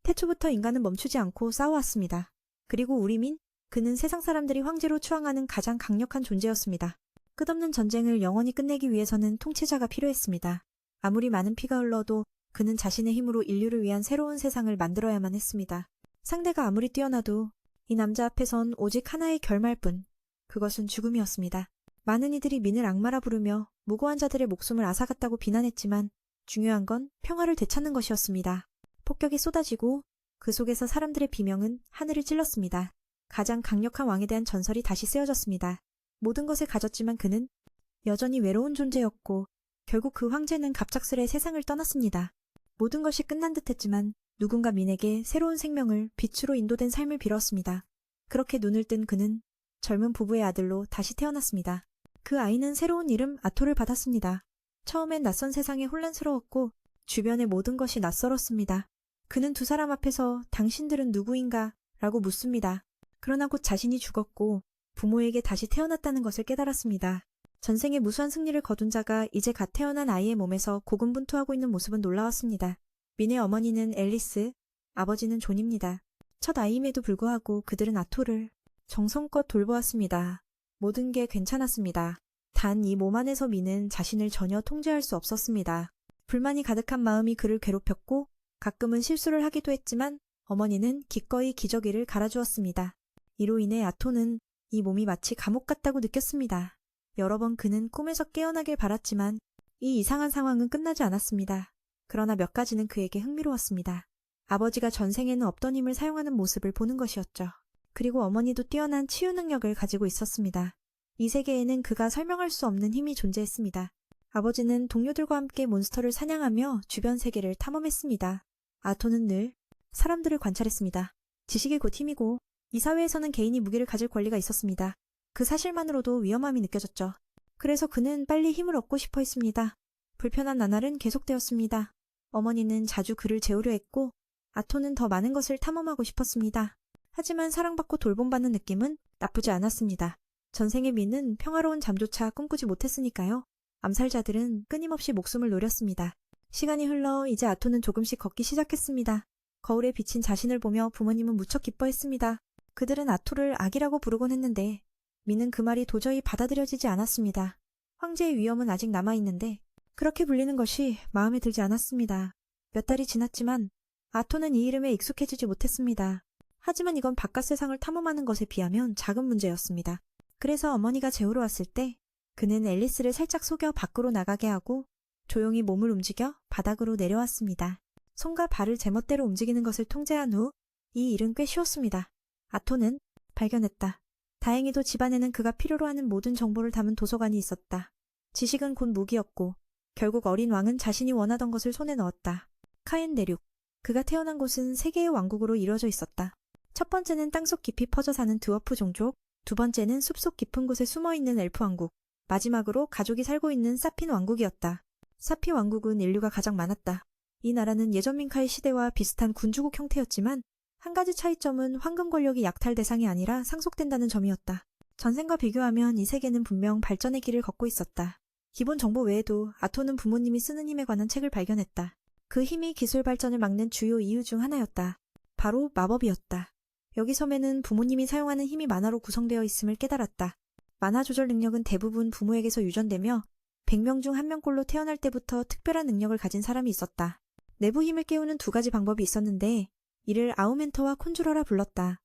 태초부터 인간은 멈추지 않고 싸워왔습니다. 그리고 우리 민, 그는 세상 사람들이 황제로 추앙하는 가장 강력한 존재였습니다. 끝없는 전쟁을 영원히 끝내기 위해서는 통치자가 필요했습니다. 아무리 많은 피가 흘러도 그는 자신의 힘으로 인류를 위한 새로운 세상을 만들어야만 했습니다. 상대가 아무리 뛰어나도 이 남자 앞에선 오직 하나의 결말뿐, 그것은 죽음이었습니다. 많은 이들이 민을 악마라 부르며 무고한 자들의 목숨을 앗아갔다고 비난했지만 중요한 건 평화를 되찾는 것이었습니다. 폭격이 쏟아지고 그 속에서 사람들의 비명은 하늘을 찔렀습니다. 가장 강력한 왕에 대한 전설이 다시 쓰여졌습니다. 모든 것을 가졌지만 그는 여전히 외로운 존재였고 결국 그 황제는 갑작스레 세상을 떠났습니다. 모든 것이 끝난 듯했지만 누군가 민에게 새로운 생명을 빛으로 인도된 삶을 빌었습니다. 그렇게 눈을 뜬 그는 젊은 부부의 아들로 다시 태어났습니다. 그 아이는 새로운 이름 아토를 받았습니다. 처음엔 낯선 세상에 혼란스러웠고 주변의 모든 것이 낯설었습니다. 그는 두 사람 앞에서 당신들은 누구인가? 라고 묻습니다. 그러나 곧 자신이 죽었고 부모에게 다시 태어났다는 것을 깨달았습니다. 전생에 무수한 승리를 거둔 자가 이제 갓 태어난 아이의 몸에서 고군분투하고 있는 모습은 놀라웠습니다. 민의 어머니는 앨리스, 아버지는 존입니다. 첫 아이임에도 불구하고 그들은 아토를 정성껏 돌보았습니다. 모든 게 괜찮았습니다. 단 이 몸 안에서 민은 자신을 전혀 통제할 수 없었습니다. 불만이 가득한 마음이 그를 괴롭혔고 가끔은 실수를 하기도 했지만 어머니는 기꺼이 기저귀를 갈아주었습니다. 이로 인해 아토는 이 몸이 마치 감옥 같다고 느꼈습니다. 여러 번 그는 꿈에서 깨어나길 바랐지만 이 이상한 상황은 끝나지 않았습니다. 그러나 몇 가지는 그에게 흥미로웠습니다. 아버지가 전생에는 없던 힘을 사용하는 모습을 보는 것이었죠. 그리고 어머니도 뛰어난 치유 능력을 가지고 있었습니다. 이 세계에는 그가 설명할 수 없는 힘이 존재했습니다. 아버지는 동료들과 함께 몬스터를 사냥하며 주변 세계를 탐험했습니다. 아토는 늘 사람들을 관찰했습니다. 지식이 곧 힘이고 이 사회에서는 개인이 무기를 가질 권리가 있었습니다. 그 사실만으로도 위험함이 느껴졌죠. 그래서 그는 빨리 힘을 얻고 싶어 했습니다. 불편한 나날은 계속되었습니다. 어머니는 자주 그를 재우려 했고 아토는 더 많은 것을 탐험하고 싶었습니다. 하지만 사랑받고 돌봄받는 느낌은 나쁘지 않았습니다. 전생의 민은 평화로운 잠조차 꿈꾸지 못했으니까요. 암살자들은 끊임없이 목숨을 노렸습니다. 시간이 흘러 이제 아토는 조금씩 걷기 시작했습니다. 거울에 비친 자신을 보며 부모님은 무척 기뻐했습니다. 그들은 아토를 아기라고 부르곤 했는데 민은 그 말이 도저히 받아들여지지 않았습니다. 황제의 위엄은 아직 남아있는데 그렇게 불리는 것이 마음에 들지 않았습니다. 몇 달이 지났지만 아토는 이 이름에 익숙해지지 못했습니다. 하지만 이건 바깥 세상을 탐험하는 것에 비하면 작은 문제였습니다. 그래서 어머니가 재우러 왔을 때 그는 앨리스를 살짝 속여 밖으로 나가게 하고 조용히 몸을 움직여 바닥으로 내려왔습니다. 손과 발을 제멋대로 움직이는 것을 통제한 후 이 일은 꽤 쉬웠습니다. 아토는 발견했다. 다행히도 집안에는 그가 필요로 하는 모든 정보를 담은 도서관이 있었다. 지식은 곧 무기였고 결국 어린 왕은 자신이 원하던 것을 손에 넣었다. 카엔 대륙. 그가 태어난 곳은 세 개의 왕국으로 이루어져 있었다. 첫 번째는 땅속 깊이 퍼져 사는 드워프 종족, 두 번째는 숲속 깊은 곳에 숨어있는 엘프 왕국, 마지막으로 가족이 살고 있는 사핀 왕국이었다. 사핀 왕국은 인류가 가장 많았다. 이 나라는 예전 민카의 시대와 비슷한 군주국 형태였지만 한 가지 차이점은 황금 권력이 약탈 대상이 아니라 상속된다는 점이었다. 전생과 비교하면 이 세계는 분명 발전의 길을 걷고 있었다. 기본 정보 외에도 아토는 부모님이 쓰는 힘에 관한 책을 발견했다. 그 힘이 기술 발전을 막는 주요 이유 중 하나였다. 바로 마법이었다. 여기 섬에는 부모님이 사용하는 힘이 만화로 구성되어 있음을 깨달았다. 만화 조절 능력은 대부분 부모에게서 유전되며 100명 중 1명꼴로 태어날 때부터 특별한 능력을 가진 사람이 있었다. 내부 힘을 깨우는 두 가지 방법이 있었는데 이를 아우멘터와 콘주러라 불렀다.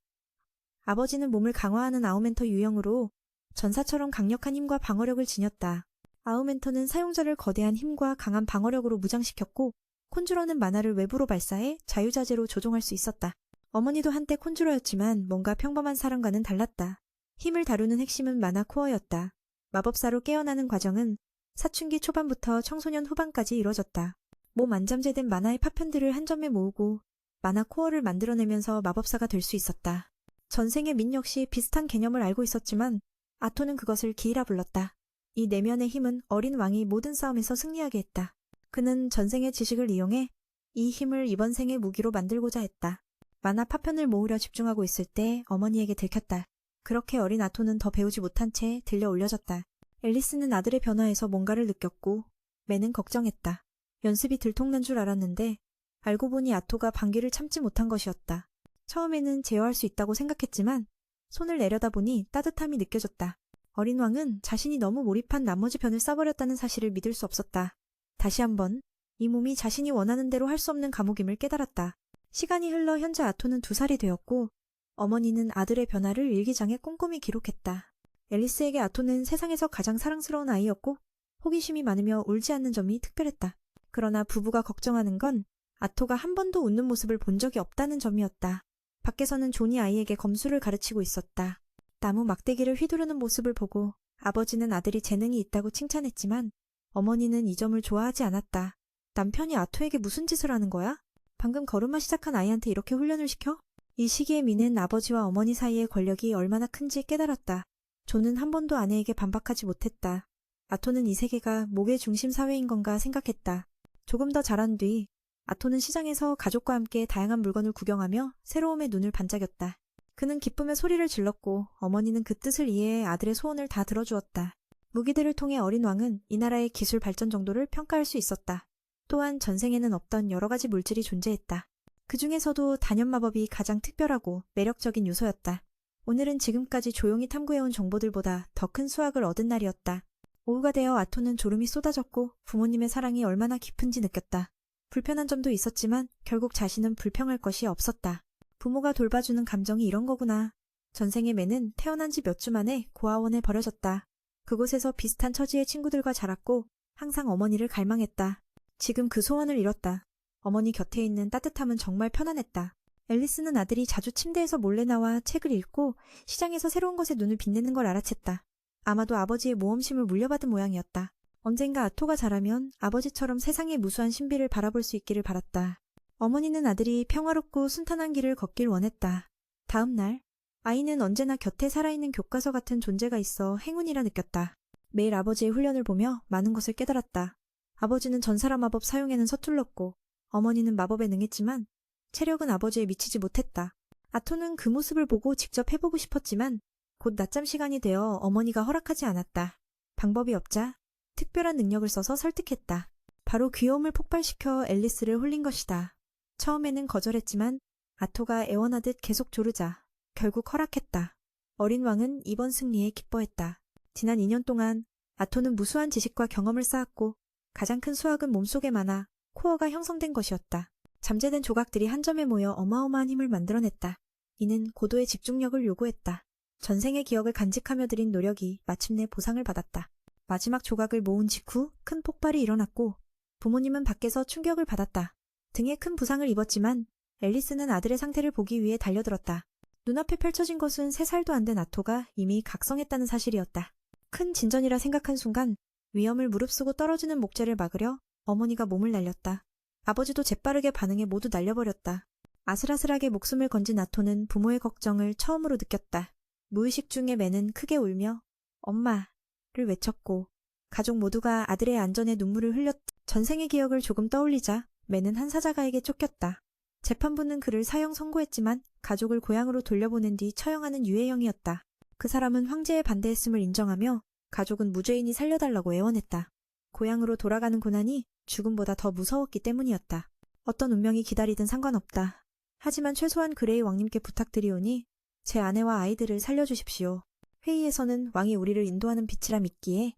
아버지는 몸을 강화하는 아우멘터 유형으로 전사처럼 강력한 힘과 방어력을 지녔다. 아우멘터는 사용자를 거대한 힘과 강한 방어력으로 무장시켰고 콘주러는 만화를 외부로 발사해 자유자재로 조종할 수 있었다. 어머니도 한때 콘주러였지만 뭔가 평범한 사람과는 달랐다. 힘을 다루는 핵심은 만화 코어였다. 마법사로 깨어나는 과정은 사춘기 초반부터 청소년 후반까지 이뤄졌다. 몸 안잠재된 만화의 파편들을 한 점에 모으고 만화 코어를 만들어내면서 마법사가 될 수 있었다. 전생의 민 역시 비슷한 개념을 알고 있었지만 아토는 그것을 기이라 불렀다. 이 내면의 힘은 어린 왕이 모든 싸움에서 승리하게 했다. 그는 전생의 지식을 이용해 이 힘을 이번 생의 무기로 만들고자 했다. 만화 파편을 모으려 집중하고 있을 때 어머니에게 들켰다. 그렇게 어린 아토는 더 배우지 못한 채 들려 올려졌다. 앨리스는 아들의 변화에서 뭔가를 느꼈고 매는 걱정했다. 연습이 들통난 줄 알았는데 알고 보니 아토가 방귀를 참지 못한 것이었다. 처음에는 제어할 수 있다고 생각했지만 손을 내려다 보니 따뜻함이 느껴졌다. 어린 왕은 자신이 너무 몰입한 나머지 변을 써버렸다는 사실을 믿을 수 없었다. 다시 한번 이 몸이 자신이 원하는 대로 할 수 없는 감옥임을 깨달았다. 시간이 흘러 현재 아토는 2살이 되었고 어머니는 아들의 변화를 일기장에 꼼꼼히 기록했다. 앨리스에게 아토는 세상에서 가장 사랑스러운 아이였고 호기심이 많으며 울지 않는 점이 특별했다. 그러나 부부가 걱정하는 건 아토가 한 번도 웃는 모습을 본 적이 없다는 점이었다. 밖에서는 존이 아이에게 검술을 가르치고 있었다. 나무 막대기를 휘두르는 모습을 보고 아버지는 아들이 재능이 있다고 칭찬했지만 어머니는 이 점을 좋아하지 않았다. 남편이 아토에게 무슨 짓을 하는 거야? 방금 걸음마 시작한 아이한테 이렇게 훈련을 시켜? 이 시기에 미는 아버지와 어머니 사이의 권력이 얼마나 큰지 깨달았다. 존은 한 번도 아내에게 반박하지 못했다. 아토는 이 세계가 목의 중심 사회인 건가 생각했다. 조금 더 자란 뒤 아토는 시장에서 가족과 함께 다양한 물건을 구경하며 새로움에 눈을 반짝였다. 그는 기쁨에 소리를 질렀고 어머니는 그 뜻을 이해해 아들의 소원을 다 들어주었다. 무기들을 통해 어린 왕은 이 나라의 기술 발전 정도를 평가할 수 있었다. 또한 전생에는 없던 여러 가지 물질이 존재했다. 그 중에서도 단연 마법이 가장 특별하고 매력적인 요소였다. 오늘은 지금까지 조용히 탐구해온 정보들보다 더 큰 수확을 얻은 날이었다. 오후가 되어 아토는 졸음이 쏟아졌고 부모님의 사랑이 얼마나 깊은지 느꼈다. 불편한 점도 있었지만 결국 자신은 불평할 것이 없었다. 부모가 돌봐주는 감정이 이런 거구나. 전생의 매는 태어난 지 몇 주 만에 고아원에 버려졌다. 그곳에서 비슷한 처지의 친구들과 자랐고 항상 어머니를 갈망했다. 지금 그 소원을 이뤘다. 어머니 곁에 있는 따뜻함은 정말 편안했다. 앨리스는 아들이 자주 침대에서 몰래 나와 책을 읽고 시장에서 새로운 것에 눈을 빛내는 걸 알아챘다. 아마도 아버지의 모험심을 물려받은 모양이었다. 언젠가 아토가 자라면 아버지처럼 세상의 무수한 신비를 바라볼 수 있기를 바랐다. 어머니는 아들이 평화롭고 순탄한 길을 걷길 원했다. 다음 날, 아이는 언제나 곁에 살아있는 교과서 같은 존재가 있어 행운이라 느꼈다. 매일 아버지의 훈련을 보며 많은 것을 깨달았다. 아버지는 전사라 마법 사용에는 서툴렀고 어머니는 마법에 능했지만 체력은 아버지에 미치지 못했다. 아토는 그 모습을 보고 직접 해보고 싶었지만 곧 낮잠 시간이 되어 어머니가 허락하지 않았다. 방법이 없자 특별한 능력을 써서 설득했다. 바로 귀여움을 폭발시켜 앨리스를 홀린 것이다. 처음에는 거절했지만 아토가 애원하듯 계속 조르자 결국 허락했다. 어린 왕은 이번 승리에 기뻐했다. 지난 2년 동안 아토는 무수한 지식과 경험을 쌓았고 가장 큰 수확은 몸속에 많아 코어가 형성된 것이었다. 잠재된 조각들이 한 점에 모여 어마어마한 힘을 만들어냈다. 이는 고도의 집중력을 요구했다. 전생의 기억을 간직하며 들인 노력이 마침내 보상을 받았다. 마지막 조각을 모은 직후 큰 폭발이 일어났고 부모님은 밖에서 충격을 받았다. 등에 큰 부상을 입었지만 앨리스는 아들의 상태를 보기 위해 달려들었다. 눈앞에 펼쳐진 것은 3살도 안 된 아토가 이미 각성했다는 사실이었다. 큰 진전이라 생각한 순간 위험을 무릅쓰고 떨어지는 목재를 막으려 어머니가 몸을 날렸다. 아버지도 재빠르게 반응해 모두 날려버렸다. 아슬아슬하게 목숨을 건진 아토는 부모의 걱정을 처음으로 느꼈다. 무의식 중에 매는 크게 울며 엄마를 외쳤고 가족 모두가 아들의 안전에 눈물을 흘렸다. 전생의 기억을 조금 떠올리자 매는 한 사자가에게 쫓겼다. 재판부는 그를 사형 선고했지만 가족을 고향으로 돌려보낸 뒤 처형하는 유해형이었다. 그 사람은 황제에 반대했음을 인정하며 가족은 무죄인이 살려달라고 애원했다. 고향으로 돌아가는 고난이 죽음보다 더 무서웠기 때문이었다. 어떤 운명이 기다리든 상관없다. 하지만 최소한 그레이 왕님께 부탁드리오니 제 아내와 아이들을 살려주십시오. 회의에서는 왕이 우리를 인도하는 빛이라 믿기에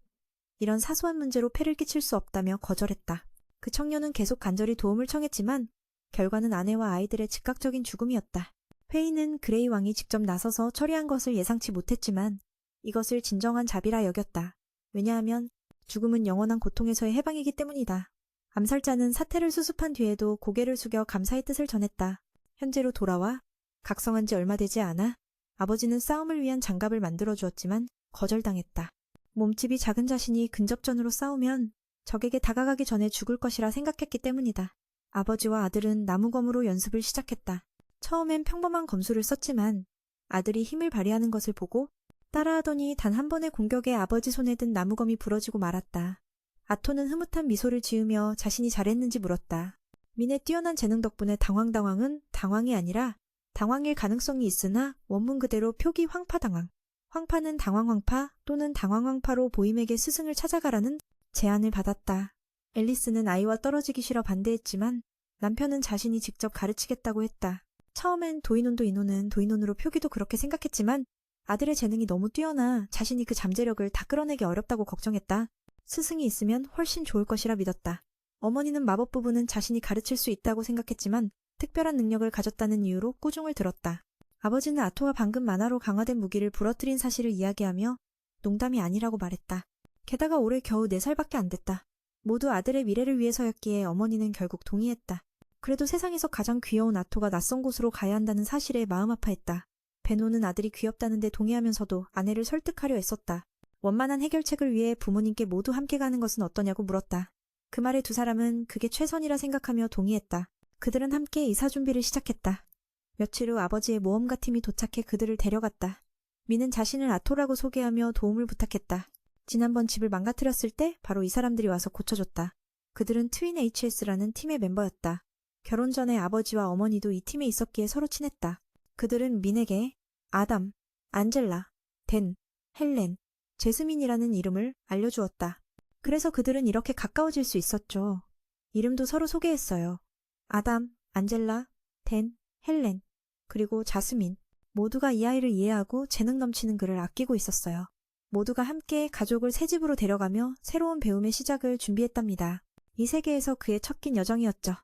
이런 사소한 문제로 폐를 끼칠 수 없다며 거절했다. 그 청년은 계속 간절히 도움을 청했지만 결과는 아내와 아이들의 즉각적인 죽음이었다. 회의는 그레이 왕이 직접 나서서 처리한 것을 예상치 못했지만 이것을 진정한 자비라 여겼다. 왜냐하면 죽음은 영원한 고통에서의 해방이기 때문이다. 암살자는 사태를 수습한 뒤에도 고개를 숙여 감사의 뜻을 전했다. 현재로 돌아와 각성한 지 얼마 되지 않아 아버지는 싸움을 위한 장갑을 만들어 주었지만 거절당했다. 몸집이 작은 자신이 근접전으로 싸우면 적에게 다가가기 전에 죽을 것이라 생각했기 때문이다. 아버지와 아들은 나무검으로 연습을 시작했다. 처음엔 평범한 검술을 썼지만 아들이 힘을 발휘하는 것을 보고 따라하더니 단 한 번의 공격에 아버지 손에 든 나무검이 부러지고 말았다. 아토는 흐뭇한 미소를 지으며 자신이 잘했는지 물었다. 민의 뛰어난 재능 덕분에 당황당황은 당황이 아니라 당황일 가능성이 있으나 원문 그대로 표기 황파당황. 황파는 당황황파 또는 당황황파로 보임에게 스승을 찾아가라는 제안을 받았다. 앨리스는 아이와 떨어지기 싫어 반대했지만 남편은 자신이 직접 가르치겠다고 했다. 처음엔 도인원도 인호는 도인원으로 표기도 그렇게 생각했지만 아들의 재능이 너무 뛰어나 자신이 그 잠재력을 다 끌어내기 어렵다고 걱정했다. 스승이 있으면 훨씬 좋을 것이라 믿었다. 어머니는 마법 부부는 자신이 가르칠 수 있다고 생각했지만 특별한 능력을 가졌다는 이유로 꾸중을 들었다. 아버지는 아토가 방금 만화로 강화된 무기를 부러뜨린 사실을 이야기하며 농담이 아니라고 말했다. 게다가 올해 겨우 4살밖에 안 됐다. 모두 아들의 미래를 위해서였기에 어머니는 결국 동의했다. 그래도 세상에서 가장 귀여운 아토가 낯선 곳으로 가야 한다는 사실에 마음 아파했다. 베노는 아들이 귀엽다는데 동의하면서도 아내를 설득하려 애썼다. 원만한 해결책을 위해 부모님께 모두 함께 가는 것은 어떠냐고 물었다. 그 말에 두 사람은 그게 최선이라 생각하며 동의했다. 그들은 함께 이사 준비를 시작했다. 며칠 후 아버지의 모험가 팀이 도착해 그들을 데려갔다. 미는 자신을 아토라고 소개하며 도움을 부탁했다. 지난번 집을 망가뜨렸을 때 바로 이 사람들이 와서 고쳐줬다. 그들은 트윈 HS라는 팀의 멤버였다. 결혼 전에 아버지와 어머니도 이 팀에 있었기에 서로 친했다. 그들은 민에게 아담, 안젤라, 댄, 헬렌, 제스민이라는 이름을 알려주었다. 그래서 그들은 이렇게 가까워질 수 있었죠. 이름도 서로 소개했어요. 아담, 안젤라, 댄, 헬렌, 그리고 자스민. 모두가 이 아이를 이해하고 재능 넘치는 그를 아끼고 있었어요. 모두가 함께 가족을 새 집으로 데려가며 새로운 배움의 시작을 준비했답니다. 이 세계에서 그의 첫 낀 여정이었죠.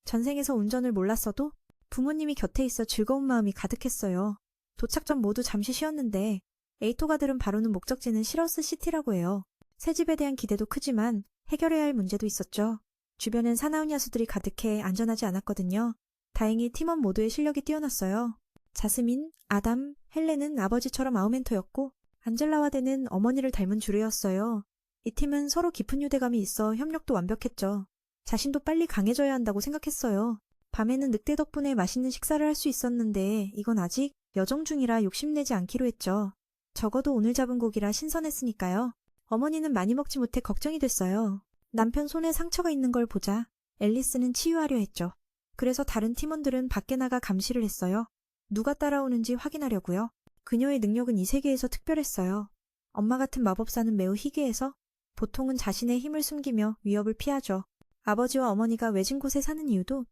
전생에서 운전을 몰랐어도 부모님이 곁에 있어 즐거운 마음이 가득했어요. 도착 전 모두 잠시 쉬었는데 에이토가들은 바로는 목적지는 시러스 시티라고 해요. 새 집에 대한 기대도 크지만 해결해야 할 문제도 있었죠. 주변엔 사나운 야수들이 가득해 안전하지 않았거든요. 다행히 팀원 모두의 실력이 뛰어났어요. 자스민, 아담, 헬렌은 아버지처럼 아우멘토였고 안젤라와 댄은 어머니를 닮은 주류였어요. 이 팀은 서로 깊은 유대감이 있어 협력도 완벽했죠. 자신도 빨리 강해져야 한다고 생각했어요. 밤에는 늑대 덕분에 맛있는 식사를 할 수 있었는데 이건 아직 여정 중이라 욕심내지 않기로 했죠. 적어도 오늘 잡은 고기라 신선했으니까요. 어머니는 많이 먹지 못해 걱정이 됐어요. 남편 손에 상처가 있는 걸 보자 앨리스는 치유하려 했죠. 그래서 다른 팀원들은 밖에 나가 감시를 했어요. 누가 따라오는지 확인하려고요. 그녀의 능력은 이 세계에서 특별했어요. 엄마 같은 마법사는 매우 희귀해서 보통은 자신의 힘을 숨기며 위협을 피하죠. 아버지와 어머니가 외진 곳에 사는 이유도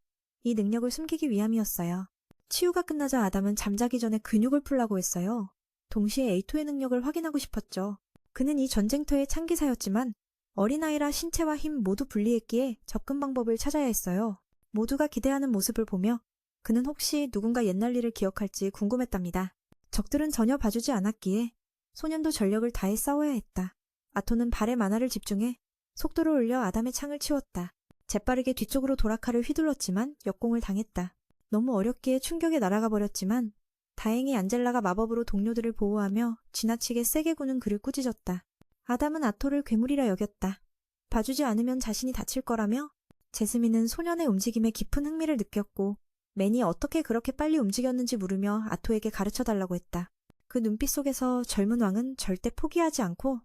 이 능력을 숨기기 위함이었어요. 치유가 끝나자 아담은 잠자기 전에 근육을 풀라고 했어요. 동시에 에이토의 능력을 확인하고 싶었죠. 그는 이 전쟁터의 창기사였지만 어린아이라 신체와 힘 모두 분리했기에 접근 방법을 찾아야 했어요. 모두가 기대하는 모습을 보며 그는 혹시 누군가 옛날 일을 기억할지 궁금했답니다. 적들은 전혀 봐주지 않았기에 소년도 전력을 다해 싸워야 했다. 아토는 발에 만화를 집중해 속도를 올려 아담의 창을 치웠다. 재빠르게 뒤쪽으로 도라카를 휘둘렀지만 역공을 당했다. 너무 어렵기에 충격에 날아가 버렸지만 다행히 안젤라가 마법으로 동료들을 보호하며 지나치게 세게 구는 그를 꾸짖었다. 아담은 아토를 괴물이라 여겼다. 봐주지 않으면 자신이 다칠 거라며 제스민은 소년의 움직임에 깊은 흥미를 느꼈고 맨이 어떻게 그렇게 빨리 움직였는지 물으며 아토에게 가르쳐달라고 했다. 그 눈빛 속에서 젊은 왕은 절대 포기하지 않고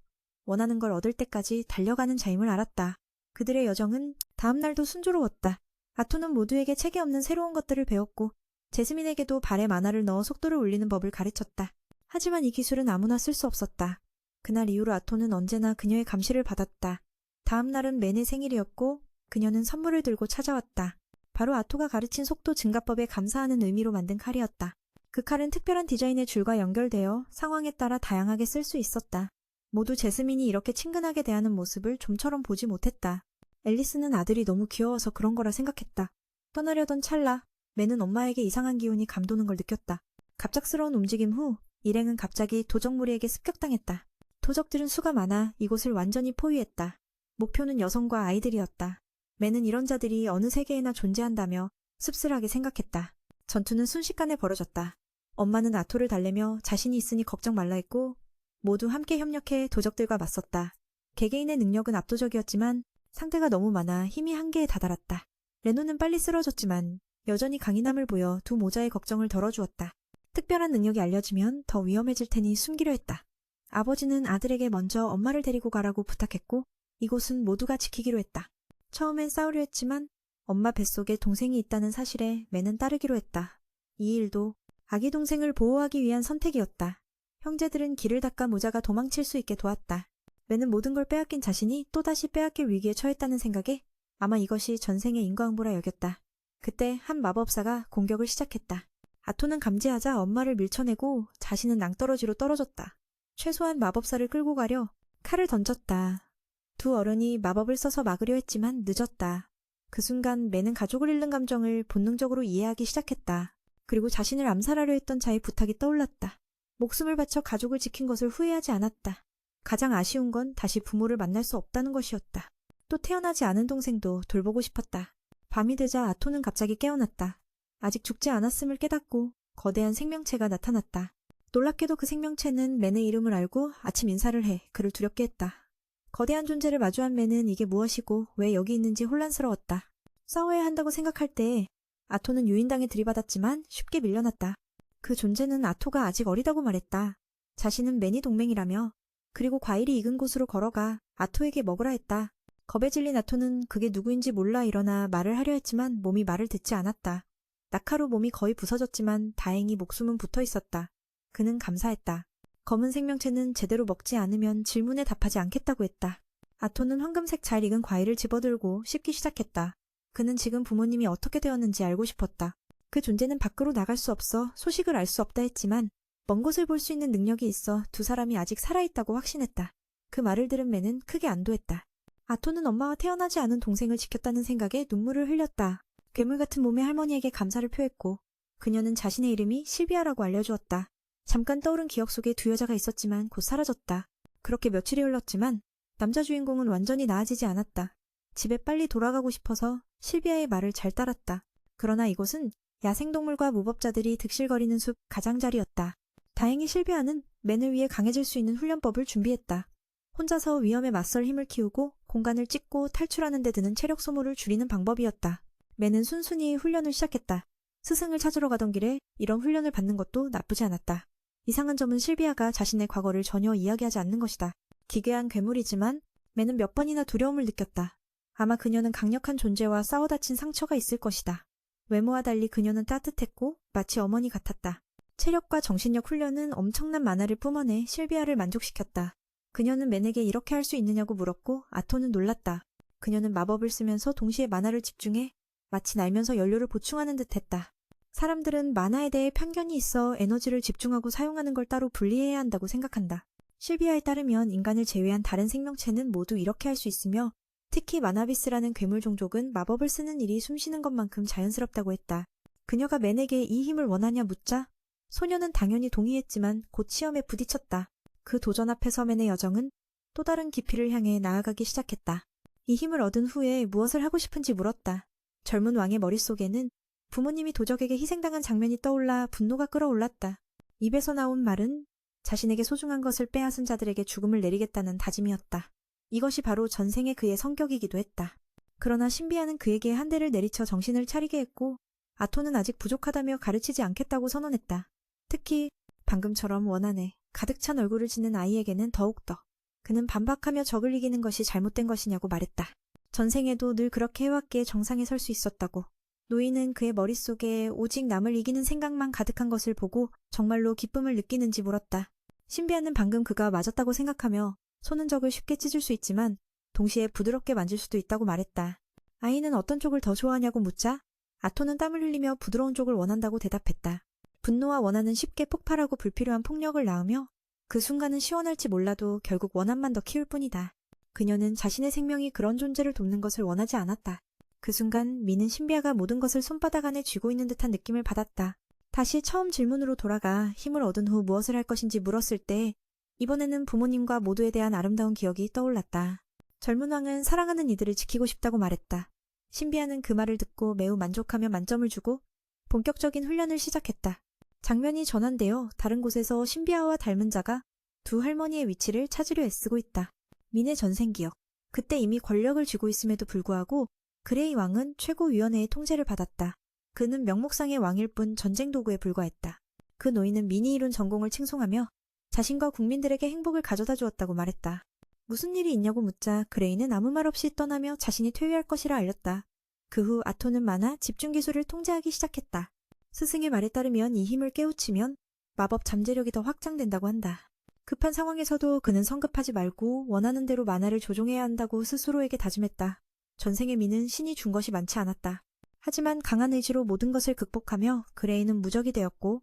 원하는 걸 얻을 때까지 달려가는 자임을 알았다. 그들의 여정은 다음 날도 순조로웠다. 아토는 모두에게 책에 없는 새로운 것들을 배웠고 제스민에게도 발에 만화를 넣어 속도를 올리는 법을 가르쳤다. 하지만 이 기술은 아무나 쓸 수 없었다. 그날 이후로 아토는 언제나 그녀의 감시를 받았다. 다음 날은 맨의 생일이었고 그녀는 선물을 들고 찾아왔다. 바로 아토가 가르친 속도 증가법에 감사하는 의미로 만든 칼이었다. 그 칼은 특별한 디자인의 줄과 연결되어 상황에 따라 다양하게 쓸 수 있었다. 모두 제스민이 이렇게 친근하게 대하는 모습을 좀처럼 보지 못했다. 앨리스는 아들이 너무 귀여워서 그런 거라 생각했다. 떠나려던 찰나 맨은 엄마에게 이상한 기운이 감도는 걸 느꼈다. 갑작스러운 움직임 후 일행은 갑자기 도적무리에게 습격당했다. 도적들은 수가 많아 이곳을 완전히 포위했다. 목표는 여성과 아이들이었다. 맨은 이런 자들이 어느 세계에나 존재한다며 씁쓸하게 생각했다. 전투는 순식간에 벌어졌다. 엄마는 아토를 달래며 자신이 있으니 걱정 말라 했고 모두 함께 협력해 도적들과 맞섰다. 개개인의 능력은 압도적이었지만 상대가 너무 많아 힘이 한계에 다다랐다. 레노는 빨리 쓰러졌지만 여전히 강인함을 보여 두 모자의 걱정을 덜어주었다. 특별한 능력이 알려지면 더 위험해질 테니 숨기려 했다. 아버지는 아들에게 먼저 엄마를 데리고 가라고 부탁했고 이곳은 모두가 지키기로 했다. 처음엔 싸우려 했지만 엄마 뱃속에 동생이 있다는 사실에 맨은 따르기로 했다. 이 일도 아기 동생을 보호하기 위한 선택이었다. 형제들은 길을 닦아 모자가 도망칠 수 있게 도왔다. 맨은 모든 걸 빼앗긴 자신이 또다시 빼앗길 위기에 처했다는 생각에 아마 이것이 전생의 인과응보라 여겼다. 그때 한 마법사가 공격을 시작했다. 아토는 감지하자 엄마를 밀쳐내고 자신은 낭떠러지로 떨어졌다. 최소한 마법사를 끌고 가려 칼을 던졌다. 두 어른이 마법을 써서 막으려 했지만 늦었다. 그 순간 매는 가족을 잃는 감정을 본능적으로 이해하기 시작했다. 그리고 자신을 암살하려 했던 자의 부탁이 떠올랐다. 목숨을 바쳐 가족을 지킨 것을 후회하지 않았다. 가장 아쉬운 건 다시 부모를 만날 수 없다는 것이었다. 또 태어나지 않은 동생도 돌보고 싶었다. 밤이 되자 아토는 갑자기 깨어났다. 아직 죽지 않았음을 깨닫고 거대한 생명체가 나타났다. 놀랍게도 그 생명체는 맨의 이름을 알고 아침 인사를 해 그를 두렵게 했다. 거대한 존재를 마주한 맨은 이게 무엇이고 왜 여기 있는지 혼란스러웠다. 싸워야 한다고 생각할 때 아토는 유인당에 들이받았지만 쉽게 밀려났다. 그 존재는 아토가 아직 어리다고 말했다. 자신은 맨이 동맹이라며. 그리고 과일이 익은 곳으로 걸어가 아토에게 먹으라 했다. 겁에 질린 아토는 그게 누구인지 몰라 일어나 말을 하려 했지만 몸이 말을 듣지 않았다. 낙하로 몸이 거의 부서졌지만 다행히 목숨은 붙어 있었다. 그는 감사했다. 검은 생명체는 제대로 먹지 않으면 질문에 답하지 않겠다고 했다. 아토는 황금색 잘 익은 과일을 집어들고 씹기 시작했다. 그는 지금 부모님이 어떻게 되었는지 알고 싶었다. 그 존재는 밖으로 나갈 수 없어 소식을 알 수 없다 했지만 먼 곳을 볼 수 있는 능력이 있어 두 사람이 아직 살아있다고 확신했다. 그 말을 들은 맨은 크게 안도했다. 아토는 엄마와 태어나지 않은 동생을 지켰다는 생각에 눈물을 흘렸다. 괴물 같은 몸의 할머니에게 감사를 표했고 그녀는 자신의 이름이 실비아라고 알려주었다. 잠깐 떠오른 기억 속에 두 여자가 있었지만 곧 사라졌다. 그렇게 며칠이 흘렀지만 남자 주인공은 완전히 나아지지 않았다. 집에 빨리 돌아가고 싶어서 실비아의 말을 잘 따랐다. 그러나 이곳은 야생동물과 무법자들이 득실거리는 숲 가장자리였다. 다행히 실비아는 맨을 위해 강해질 수 있는 훈련법을 준비했다. 혼자서 위험에 맞설 힘을 키우고 공간을 찢고 탈출하는 데 드는 체력 소모를 줄이는 방법이었다. 맨은 순순히 훈련을 시작했다. 스승을 찾으러 가던 길에 이런 훈련을 받는 것도 나쁘지 않았다. 이상한 점은 실비아가 자신의 과거를 전혀 이야기하지 않는 것이다. 기괴한 괴물이지만 맨은 몇 번이나 두려움을 느꼈다. 아마 그녀는 강력한 존재와 싸워 다친 상처가 있을 것이다. 외모와 달리 그녀는 따뜻했고 마치 어머니 같았다. 체력과 정신력 훈련은 엄청난 만화를 뿜어내 실비아를 만족시켰다. 그녀는 맨에게 이렇게 할 수 있느냐고 물었고 아토는 놀랐다. 그녀는 마법을 쓰면서 동시에 만화를 집중해 마치 날면서 연료를 보충하는 듯했다. 사람들은 만화에 대해 편견이 있어 에너지를 집중하고 사용하는 걸 따로 분리해야 한다고 생각한다. 실비아에 따르면 인간을 제외한 다른 생명체는 모두 이렇게 할 수 있으며 특히 마나비스라는 괴물 종족은 마법을 쓰는 일이 숨쉬는 것만큼 자연스럽다고 했다. 그녀가 맨에게 이 힘을 원하냐 묻자 소녀는 당연히 동의했지만 곧 시험에 부딪혔다. 그 도전 앞에서 맨의 여정은 또 다른 깊이를 향해 나아가기 시작했다. 이 힘을 얻은 후에 무엇을 하고 싶은지 물었다. 젊은 왕의 머릿속에는 부모님이 도적에게 희생당한 장면이 떠올라 분노가 끓어올랐다. 입에서 나온 말은 자신에게 소중한 것을 빼앗은 자들에게 죽음을 내리겠다는 다짐이었다. 이것이 바로 전생의 그의 성격이기도 했다. 그러나 신비아는 그에게 한 대를 내리쳐 정신을 차리게 했고 아토는 아직 부족하다며 가르치지 않겠다고 선언했다. 특히 방금처럼 원한에 가득 찬 얼굴을 짓는 아이에게는 더욱더. 그는 반박하며 적을 이기는 것이 잘못된 것이냐고 말했다. 전생에도 늘 그렇게 해왔기에 정상에 설 수 있었다고. 노인은 그의 머릿속에 오직 남을 이기는 생각만 가득한 것을 보고 정말로 기쁨을 느끼는지 물었다. 신비아는 방금 그가 맞았다고 생각하며 손은 적을 쉽게 찢을 수 있지만 동시에 부드럽게 만질 수도 있다고 말했다. 아이는 어떤 쪽을 더 좋아하냐고 묻자 아토는 땀을 흘리며 부드러운 쪽을 원한다고 대답했다. 분노와 원한은 쉽게 폭발하고 불필요한 폭력을 낳으며 그 순간은 시원할지 몰라도 결국 원한만 더 키울 뿐이다. 그녀는 자신의 생명이 그런 존재를 돕는 것을 원하지 않았다. 그 순간 미는 신비아가 모든 것을 손바닥 안에 쥐고 있는 듯한 느낌을 받았다. 다시 처음 질문으로 돌아가 힘을 얻은 후 무엇을 할 것인지 물었을 때 이번에는 부모님과 모두에 대한 아름다운 기억이 떠올랐다. 젊은 왕은 사랑하는 이들을 지키고 싶다고 말했다. 신비아는 그 말을 듣고 매우 만족하며 만점을 주고 본격적인 훈련을 시작했다. 장면이 전환되어 다른 곳에서 신비아와 닮은 자가 두 할머니의 위치를 찾으려 애쓰고 있다. 민의 전생기억. 그때 이미 권력을 쥐고 있음에도 불구하고 그레이 왕은 최고위원회의 통제를 받았다. 그는 명목상의 왕일 뿐 전쟁 도구에 불과했다. 그 노인은 민이 이룬 전공을 칭송하며 자신과 국민들에게 행복을 가져다 주었다고 말했다. 무슨 일이 있냐고 묻자 그레이는 아무 말 없이 떠나며 자신이 퇴위할 것이라 알렸다. 그 후 아토는 만화 집중기술을 통제하기 시작했다. 스승의 말에 따르면 이 힘을 깨우치면 마법 잠재력이 더 확장된다고 한다. 급한 상황에서도 그는 성급하지 말고 원하는 대로 만화를 조종해야 한다고 스스로에게 다짐했다. 전생의 미는 신이 준 것이 많지 않았다. 하지만 강한 의지로 모든 것을 극복하며 그레이는 무적이 되었고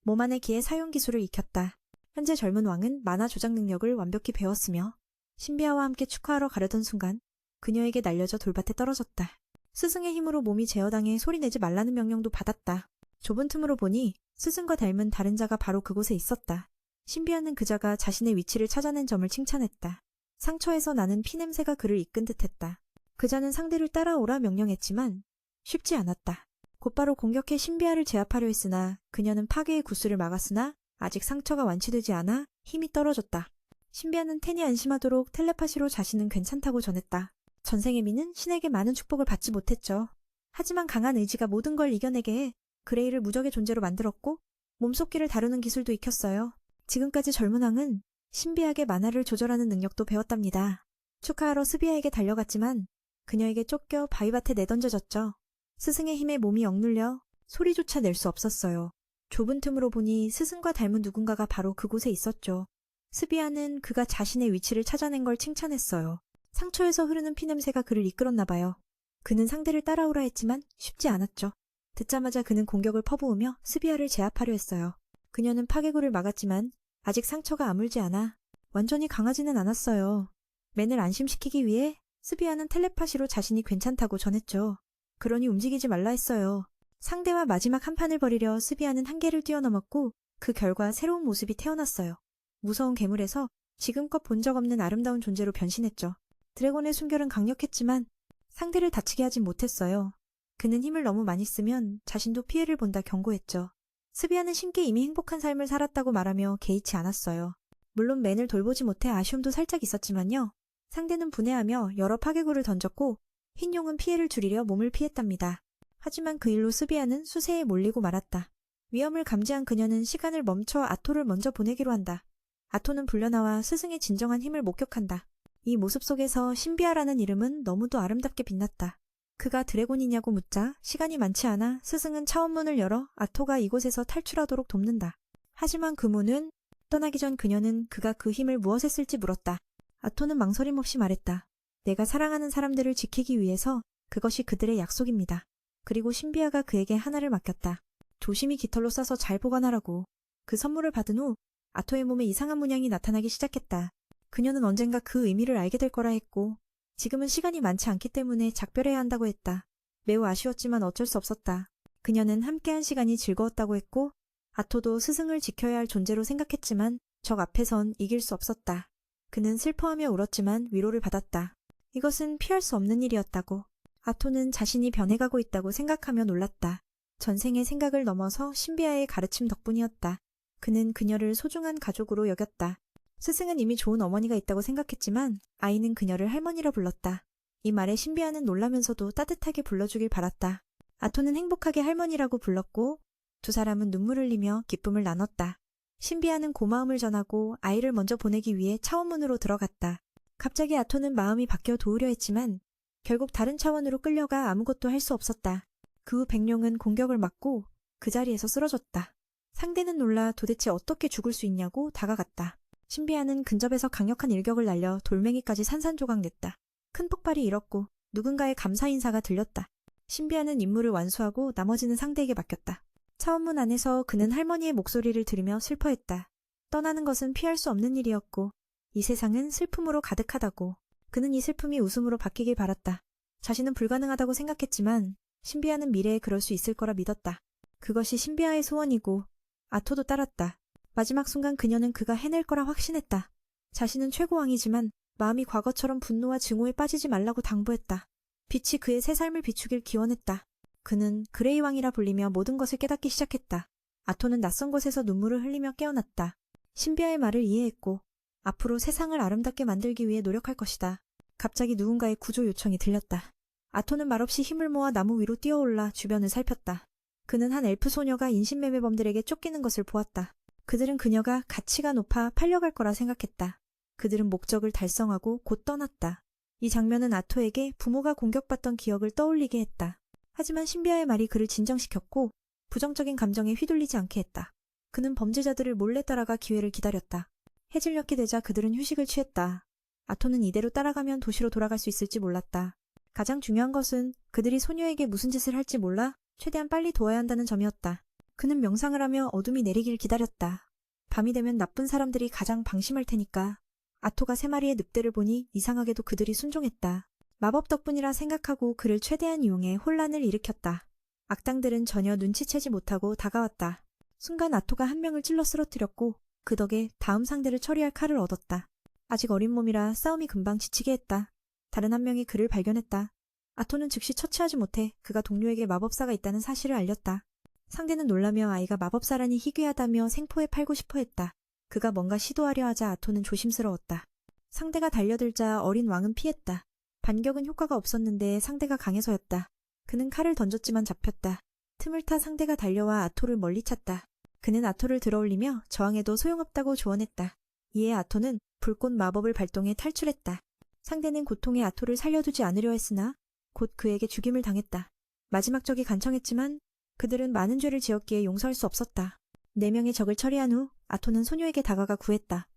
몸 안의 기의 사용 기술을 익혔다. 현재 젊은 왕은 만화 조작 능력을 완벽히 배웠으며 신비아와 함께 축하하러 가려던 순간 그녀에게 날려져 돌밭에 떨어졌다. 스승의 힘으로 몸이 제어당해 소리내지 말라는 명령도 받았다. 좁은 틈으로 보니 스승과 닮은 다른 자가 바로 그곳에 있었다. 신비아는 그 자가 자신의 위치를 찾아낸 점을 칭찬했다. 상처에서 나는 피냄새가 그를 이끈 듯했다. 그 자는 상대를 따라오라 명령했지만 쉽지 않았다. 곧바로 공격해 신비아를 제압하려 했으나 그녀는 파괴의 구슬을 막았으나 아직 상처가 완치되지 않아 힘이 떨어졌다. 신비아는 텐이 안심하도록 텔레파시로 자신은 괜찮다고 전했다. 전생의 미는 신에게 많은 축복을 받지 못했죠. 하지만 강한 의지가 모든 걸 이겨내게 해 그레이를 무적의 존재로 만들었고 몸속기를 다루는 기술도 익혔어요. 지금까지 젊은 왕은 신비하게 만화를 조절하는 능력도 배웠답니다. 축하하러 스비아에게 달려갔지만 그녀에게 쫓겨 바위밭에 내던져졌죠. 스승의 힘에 몸이 억눌려 소리조차 낼 수 없었어요. 좁은 틈으로 보니 스승과 닮은 누군가가 바로 그곳에 있었죠. 스비아는 그가 자신의 위치를 찾아낸 걸 칭찬했어요. 상처에서 흐르는 피냄새가 그를 이끌었나 봐요. 그는 상대를 따라오라 했지만 쉽지 않았죠. 듣자마자 그는 공격을 퍼부으며 스비아를 제압하려 했어요. 그녀는 파괴구를 막았지만 아직 상처가 아물지 않아 완전히 강하지는 않았어요. 맨을 안심시키기 위해 스비아는 텔레파시로 자신이 괜찮다고 전했죠. 그러니 움직이지 말라 했어요. 상대와 마지막 한판을 벌이려 스비아는 한계를 뛰어넘었고 그 결과 새로운 모습이 태어났어요. 무서운 괴물에서 지금껏 본 적 없는 아름다운 존재로 변신했죠. 드래곤의 숨결은 강력했지만 상대를 다치게 하진 못했어요. 그는 힘을 너무 많이 쓰면 자신도 피해를 본다 경고했죠. 스비아는 신께 이미 행복한 삶을 살았다고 말하며 개의치 않았어요. 물론 맨을 돌보지 못해 아쉬움도 살짝 있었지만요. 상대는 분해하며 여러 파괴구를 던졌고 흰용은 피해를 줄이려 몸을 피했답니다. 하지만 그 일로 스비아는 수세에 몰리고 말았다. 위험을 감지한 그녀는 시간을 멈춰 아토를 먼저 보내기로 한다. 아토는 불려나와 스승의 진정한 힘을 목격한다. 이 모습 속에서 신비아라는 이름은 너무도 아름답게 빛났다. 그가 드래곤이냐고 묻자 시간이 많지 않아 스승은 차원문을 열어 아토가 이곳에서 탈출하도록 돕는다. 하지만 그 문은 떠나기 전 그녀는 그가 그 힘을 무엇에 쓸지 물었다. 아토는 망설임 없이 말했다. 내가 사랑하는 사람들을 지키기 위해서 그것이 그들의 약속입니다. 그리고 신비아가 그에게 하나를 맡겼다. 조심히 깃털로 싸서 잘 보관하라고. 그 선물을 받은 후 아토의 몸에 이상한 문양이 나타나기 시작했다. 그녀는 언젠가 그 의미를 알게 될 거라 했고 지금은 시간이 많지 않기 때문에 작별해야 한다고 했다. 매우 아쉬웠지만 어쩔 수 없었다. 그녀는 함께한 시간이 즐거웠다고 했고 아토도 스승을 지켜야 할 존재로 생각했지만 적 앞에선 이길 수 없었다. 그는 슬퍼하며 울었지만 위로를 받았다. 이것은 피할 수 없는 일이었다고. 아토는 자신이 변해가고 있다고 생각하며 놀랐다. 전생의 생각을 넘어서 신비아의 가르침 덕분이었다. 그는 그녀를 소중한 가족으로 여겼다. 스승은 이미 좋은 어머니가 있다고 생각했지만 아이는 그녀를 할머니라 불렀다. 이 말에 신비아는 놀라면서도 따뜻하게 불러주길 바랐다. 아토는 행복하게 할머니라고 불렀고 두 사람은 눈물을 흘리며 기쁨을 나눴다. 신비아는 고마움을 전하고 아이를 먼저 보내기 위해 차원문으로 들어갔다. 갑자기 아토는 마음이 바뀌어 도우려 했지만 결국 다른 차원으로 끌려가 아무것도 할 수 없었다. 그 후 백룡은 공격을 맞고 그 자리에서 쓰러졌다. 상대는 놀라 도대체 어떻게 죽을 수 있냐고 다가갔다. 신비아는 근접에서 강력한 일격을 날려 돌멩이까지 산산조각냈다. 큰 폭발이 일었고 누군가의 감사 인사가 들렸다. 신비아는 임무를 완수하고 나머지는 상대에게 맡겼다. 차원문 안에서 그는 할머니의 목소리를 들으며 슬퍼했다. 떠나는 것은 피할 수 없는 일이었고 이 세상은 슬픔으로 가득하다고. 그는 이 슬픔이 웃음으로 바뀌길 바랐다. 자신은 불가능하다고 생각했지만 신비아는 미래에 그럴 수 있을 거라 믿었다. 그것이 신비아의 소원이고 아토도 따랐다. 마지막 순간 그녀는 그가 해낼 거라 확신했다. 자신은 최고왕이지만 마음이 과거처럼 분노와 증오에 빠지지 말라고 당부했다. 빛이 그의 새 삶을 비추길 기원했다. 그는 그레이 왕이라 불리며 모든 것을 깨닫기 시작했다. 아토는 낯선 곳에서 눈물을 흘리며 깨어났다. 신비아의 말을 이해했고 앞으로 세상을 아름답게 만들기 위해 노력할 것이다. 갑자기 누군가의 구조 요청이 들렸다. 아토는 말없이 힘을 모아 나무 위로 뛰어올라 주변을 살폈다. 그는 한 엘프 소녀가 인신매매범들에게 쫓기는 것을 보았다. 그들은 그녀가 가치가 높아 팔려갈 거라 생각했다. 그들은 목적을 달성하고 곧 떠났다. 이 장면은 아토에게 부모가 공격받던 기억을 떠올리게 했다. 하지만 신비아의 말이 그를 진정시켰고 부정적인 감정에 휘둘리지 않게 했다. 그는 범죄자들을 몰래 따라가 기회를 기다렸다. 해질녘이 되자 그들은 휴식을 취했다. 아토는 이대로 따라가면 도시로 돌아갈 수 있을지 몰랐다. 가장 중요한 것은 그들이 소녀에게 무슨 짓을 할지 몰라 최대한 빨리 도와야 한다는 점이었다. 그는 명상을 하며 어둠이 내리길 기다렸다. 밤이 되면 나쁜 사람들이 가장 방심할 테니까. 아토가 3마리의 늑대를 보니 이상하게도 그들이 순종했다. 마법 덕분이라 생각하고 그를 최대한 이용해 혼란을 일으켰다. 악당들은 전혀 눈치채지 못하고 다가왔다. 순간 아토가 한 명을 찔러 쓰러뜨렸고 그 덕에 다음 상대를 처리할 칼을 얻었다. 아직 어린 몸이라 싸움이 금방 지치게 했다. 다른 한 명이 그를 발견했다. 아토는 즉시 처치하지 못해 그가 동료에게 마법사가 있다는 사실을 알렸다. 상대는 놀라며 아이가 마법사라니 희귀하다며 생포에 팔고 싶어 했다. 그가 뭔가 시도하려 하자 아토는 조심스러웠다. 상대가 달려들자 어린 왕은 피했다. 반격은 효과가 없었는데 상대가 강해서였다. 그는 칼을 던졌지만 잡혔다. 틈을 타 상대가 달려와 아토를 멀리 찼다. 그는 아토를 들어올리며 저항해도 소용없다고 조언했다. 이에 아토는 불꽃 마법을 발동해 탈출했다. 상대는 고통의 아토를 살려두지 않으려 했으나 곧 그에게 죽임을 당했다. 마지막 적이 간청했지만 그들은 많은 죄를 지었기에 용서할 수 없었다. 4명의 적을 처리한 후 아토는 소녀에게 다가가 구했다.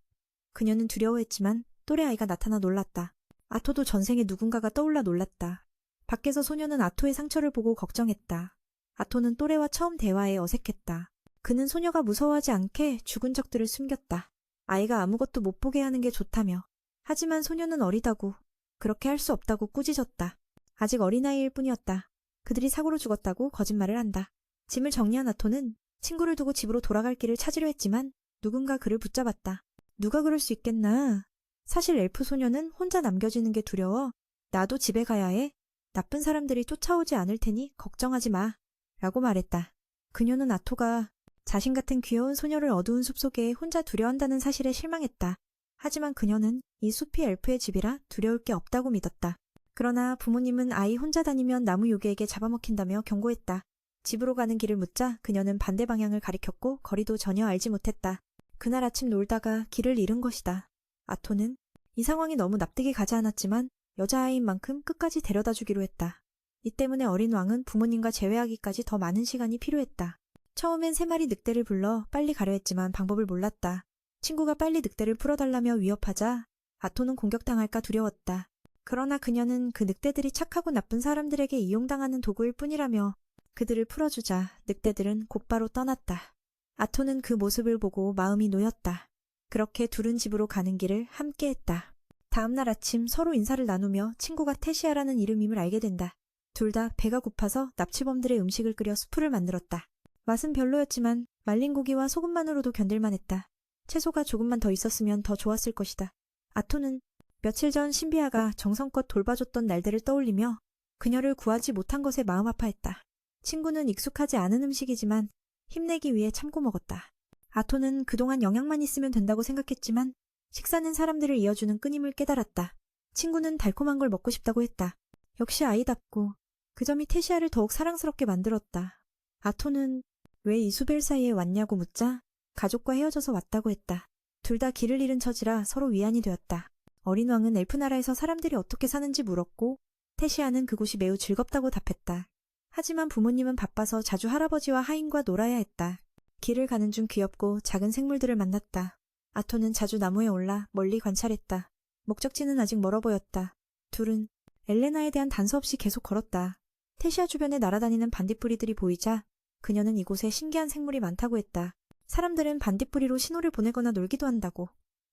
그녀는 두려워했지만 또래 아이가 나타나 놀랐다. 아토도 전생에 누군가가 떠올라 놀랐다. 밖에서 소녀는 아토의 상처를 보고 걱정했다. 아토는 또래와 처음 대화에 어색했다. 그는 소녀가 무서워하지 않게 죽은 적들을 숨겼다. 아이가 아무것도 못 보게 하는 게 좋다며. 하지만 소녀는 어리다고, 그렇게 할 수 없다고 꾸짖었다. 아직 어린아이일 뿐이었다. 그들이 사고로 죽었다고 거짓말을 한다. 짐을 정리한 아토는 친구를 두고 집으로 돌아갈 길을 찾으려 했지만 누군가 그를 붙잡았다. 누가 그럴 수 있겠나. 사실 엘프 소녀는 혼자 남겨지는 게 두려워. 나도 집에 가야 해. 나쁜 사람들이 쫓아오지 않을 테니 걱정하지 마. 라고 말했다. 그녀는 아토가 자신 같은 귀여운 소녀를 어두운 숲속에 혼자 두려워한다는 사실에 실망했다. 하지만 그녀는 이 숲이 엘프의 집이라 두려울 게 없다고 믿었다. 그러나 부모님은 아이 혼자 다니면 나무 요괴에게 잡아먹힌다며 경고했다. 집으로 가는 길을 묻자 그녀는 반대 방향을 가리켰고 거리도 전혀 알지 못했다. 그날 아침 놀다가 길을 잃은 것이다. 아토는 이 상황이 너무 납득이 가지 않았지만 여자아이인 만큼 끝까지 데려다 주기로 했다. 이 때문에 어린 왕은 부모님과 재회하기까지 더 많은 시간이 필요했다. 처음엔 3마리 늑대를 불러 빨리 가려 했지만 방법을 몰랐다. 친구가 빨리 늑대를 풀어달라며 위협하자 아토는 공격당할까 두려웠다. 그러나 그녀는 그 늑대들이 착하고 나쁜 사람들에게 이용당하는 도구일 뿐이라며 그들을 풀어주자 늑대들은 곧바로 떠났다. 아토는 그 모습을 보고 마음이 놓였다. 그렇게 둘은 집으로 가는 길을 함께했다. 다음날 아침 서로 인사를 나누며 친구가 테시아라는 이름임을 알게 된다. 둘 다 배가 고파서 납치범들의 음식을 끓여 수프를 만들었다. 맛은 별로였지만 말린 고기와 소금만으로도 견딜만했다. 채소가 조금만 더 있었으면 더 좋았을 것이다. 아토는 며칠 전 신비아가 정성껏 돌봐줬던 날들을 떠올리며 그녀를 구하지 못한 것에 마음 아파했다. 친구는 익숙하지 않은 음식이지만 힘내기 위해 참고 먹었다. 아토는 그동안 영양만 있으면 된다고 생각했지만 식사는 사람들을 이어주는 끈임을 깨달았다. 친구는 달콤한 걸 먹고 싶다고 했다. 역시 아이답고 그 점이 테시아를 더욱 사랑스럽게 만들었다. 아토는 왜 이수벨 사이에 왔냐고 묻자 가족과 헤어져서 왔다고 했다. 둘 다 길을 잃은 처지라 서로 위안이 되었다. 어린 왕은 엘프 나라에서 사람들이 어떻게 사는지 물었고 테시아는 그곳이 매우 즐겁다고 답했다. 하지만 부모님은 바빠서 자주 할아버지와 하인과 놀아야 했다. 길을 가는 중 귀엽고 작은 생물들을 만났다. 아토는 자주 나무에 올라 멀리 관찰했다. 목적지는 아직 멀어 보였다. 둘은 엘레나에 대한 단서 없이 계속 걸었다. 테시아 주변에 날아다니는 반딧불이들이 보이자 그녀는 이곳에 신기한 생물이 많다고 했다. 사람들은 반딧불이로 신호를 보내거나 놀기도 한다고.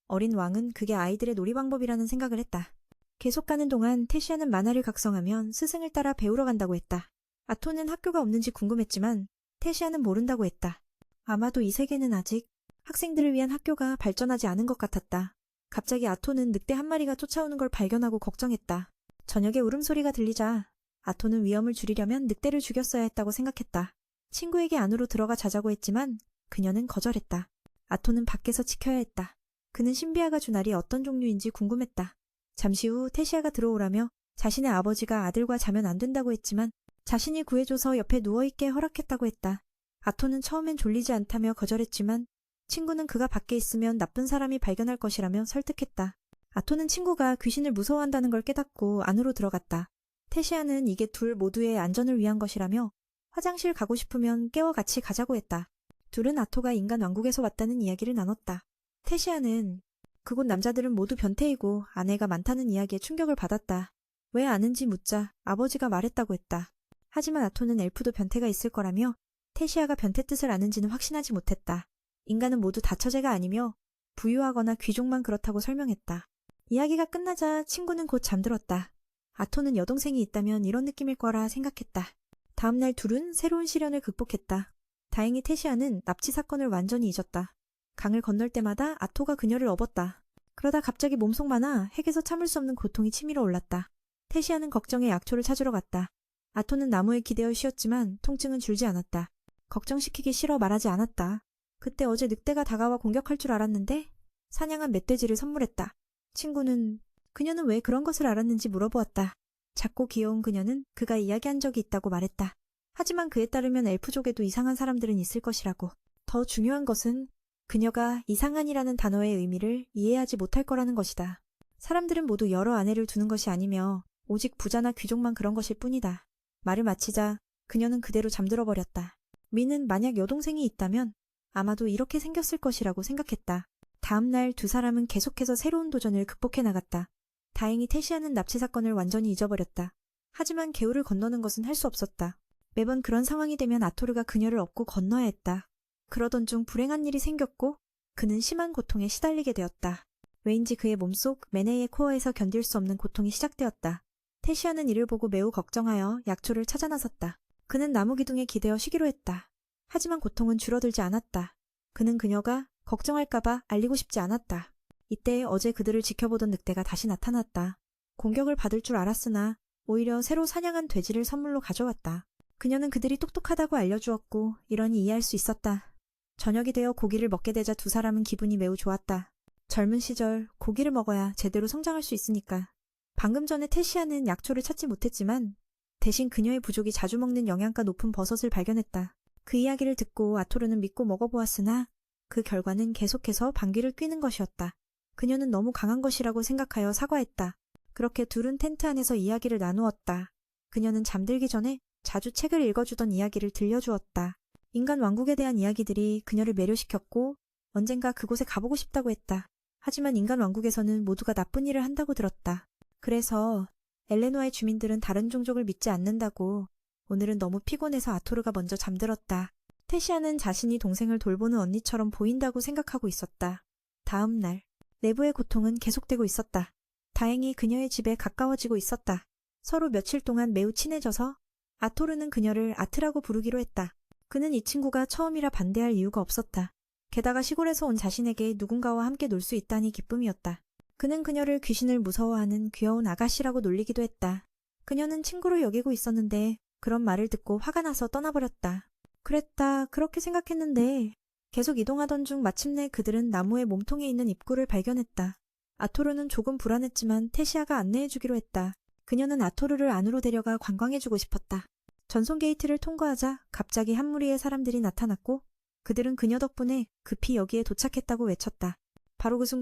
어린 왕은 그게 아이들의 놀이 방법이라는 생각을 했다. 계속 가는 동안 테시아는 만화를 각성하면 스승을 따라 배우러 간다고 했다. 아토는 학교가 없는지 궁금했지만 테시아는 모른다고 했다. 아마도 이 세계는 아직 학생들을 위한 학교가 발전하지 않은 것 같았다. 갑자기 아토는 늑대 한 마리가 쫓아오는 걸 발견하고 걱정했다. 저녁에 울음소리가 들리자 아토는 위험을 줄이려면 늑대를 죽였어야 했다고 생각했다. 친구에게 안으로 들어가 자자고 했지만 그녀는 거절했다. 아토는 밖에서 지켜야 했다. 그는 신비아가 준 알이 어떤 종류인지 궁금했다. 잠시 후 테시아가 들어오라며 자신의 아버지가 아들과 자면 안 된다고 했지만 자신이 구해줘서 옆에 누워있게 허락했다고 했다. 아토는 처음엔 졸리지 않다며 거절했지만 친구는 그가 밖에 있으면 나쁜 사람이 발견할 것이라며 설득했다. 아토는 친구가 귀신을 무서워한다는 걸 깨닫고 안으로 들어갔다. 테시아는 이게 둘 모두의 안전을 위한 것이라며 화장실 가고 싶으면 깨워 같이 가자고 했다. 둘은 아토가 인간 왕국에서 왔다는 이야기를 나눴다. 테시아는 그곳 남자들은 모두 변태이고 아내가 많다는 이야기에 충격을 받았다. 왜 아는지 묻자 아버지가 말했다고 했다. 하지만 아토는 엘프도 변태가 있을 거라며 테시아가 변태 뜻을 아는지는 확신하지 못했다. 인간은 모두 다처제가 아니며 부유하거나 귀족만 그렇다고 설명했다. 이야기가 끝나자 친구는 곧 잠들었다. 아토는 여동생이 있다면 이런 느낌일 거라 생각했다. 다음날 둘은 새로운 시련을 극복했다. 다행히 테시아는 납치 사건을 완전히 잊었다. 강을 건널 때마다 아토가 그녀를 업었다. 그러다 갑자기 몸속 많아 핵에서 참을 수 없는 고통이 치밀어 올랐다. 테시아는 걱정에 약초를 찾으러 갔다. 아토는 나무에 기대어 쉬었지만 통증은 줄지 않았다. 걱정시키기 싫어 말하지 않았다. 그때 어제 늑대가 다가와 공격할 줄 알았는데 사냥한 멧돼지를 선물했다. 친구는 그녀는 왜 그런 것을 알았는지 물어보았다. 작고 귀여운 그녀는 그가 이야기한 적이 있다고 말했다. 하지만 그에 따르면 엘프족에도 이상한 사람들은 있을 것이라고. 더 중요한 것은 그녀가 이상한이라는 단어의 의미를 이해하지 못할 거라는 것이다. 사람들은 모두 여러 아내를 두는 것이 아니며 오직 부자나 귀족만 그런 것일 뿐이다. 말을 마치자 그녀는 그대로 잠들어 버렸다. 미는 만약 여동생이 있다면 아마도 이렇게 생겼을 것이라고 생각했다. 다음 날 두 사람은 계속해서 새로운 도전을 극복해 나갔다. 다행히 테시아는 납치 사건을 완전히 잊어버렸다. 하지만 개울을 건너는 것은 할 수 없었다. 매번 그런 상황이 되면 아토르가 그녀를 업고 건너야 했다. 그러던 중 불행한 일이 생겼고 그는 심한 고통에 시달리게 되었다. 왜인지 그의 몸속 메네의 코어에서 견딜 수 없는 고통이 시작되었다. 테시아는 이를 보고 매우 걱정하여 약초를 찾아 나섰다. 그는 나무 기둥에 기대어 쉬기로 했다. 하지만 고통은 줄어들지 않았다. 그는 그녀가 걱정할까봐 알리고 싶지 않았다. 이때 어제 그들을 지켜보던 늑대가 다시 나타났다. 공격을 받을 줄 알았으나 오히려 새로 사냥한 돼지를 선물로 가져왔다. 그녀는 그들이 똑똑하다고 알려주었고 이러니 이해할 수 있었다. 저녁이 되어 고기를 먹게 되자 두 사람은 기분이 매우 좋았다. 젊은 시절 고기를 먹어야 제대로 성장할 수 있으니까. 방금 전에 테시아는 약초를 찾지 못했지만 대신 그녀의 부족이 자주 먹는 영양가 높은 버섯을 발견했다. 그 이야기를 듣고 아토르는 믿고 먹어보았으나 그 결과는 계속해서 방귀를 뀌는 것이었다. 그녀는 너무 강한 것이라고 생각하여 사과했다. 그렇게 둘은 텐트 안에서 이야기를 나누었다. 그녀는 잠들기 전에 자주 책을 읽어주던 이야기를 들려주었다. 인간 왕국에 대한 이야기들이 그녀를 매료시켰고 언젠가 그곳에 가보고 싶다고 했다. 하지만 인간 왕국에서는 모두가 나쁜 일을 한다고 들었다. 그래서 엘레노아의 주민들은 다른 종족을 믿지 않는다고. 오늘은 너무 피곤해서 아토르가 먼저 잠들었다. 테시아는 자신이 동생을 돌보는 언니처럼 보인다고 생각하고 있었다. 다음 날 내부의 고통은 계속되고 있었다. 다행히 그녀의 집에 가까워지고 있었다. 서로 며칠 동안 매우 친해져서 아토르는 그녀를 아트라고 부르기로 했다. 그는 이 친구가 처음이라 반대할 이유가 없었다. 게다가 시골에서 온 자신에게 누군가와 함께 놀 수 있다니 기쁨이었다. 그는 그녀를 귀신을 무서워하는 귀여운 아가씨라고 놀리기도 했다. 그녀는 친구로 여기고 있었는데 그런 말을 듣고 화가 나서 떠나버렸다. 그랬다, 그렇게 생각했는데 계속 이동하던 중 마침내 그들은 나무의 몸통에 있는 입구를 발견했다. 아토르는 조금 불안했지만 테시아가 안내해주기로 했다. 그녀는 아토르를 안으로 데려가 관광해주고 싶었다. 전송 게이트를 통과하자 갑자기 한 무리의 사람들이 나타났고 그들은 그녀 덕분에 급히 여기에 도착했다고 외쳤다. 바로 그 순간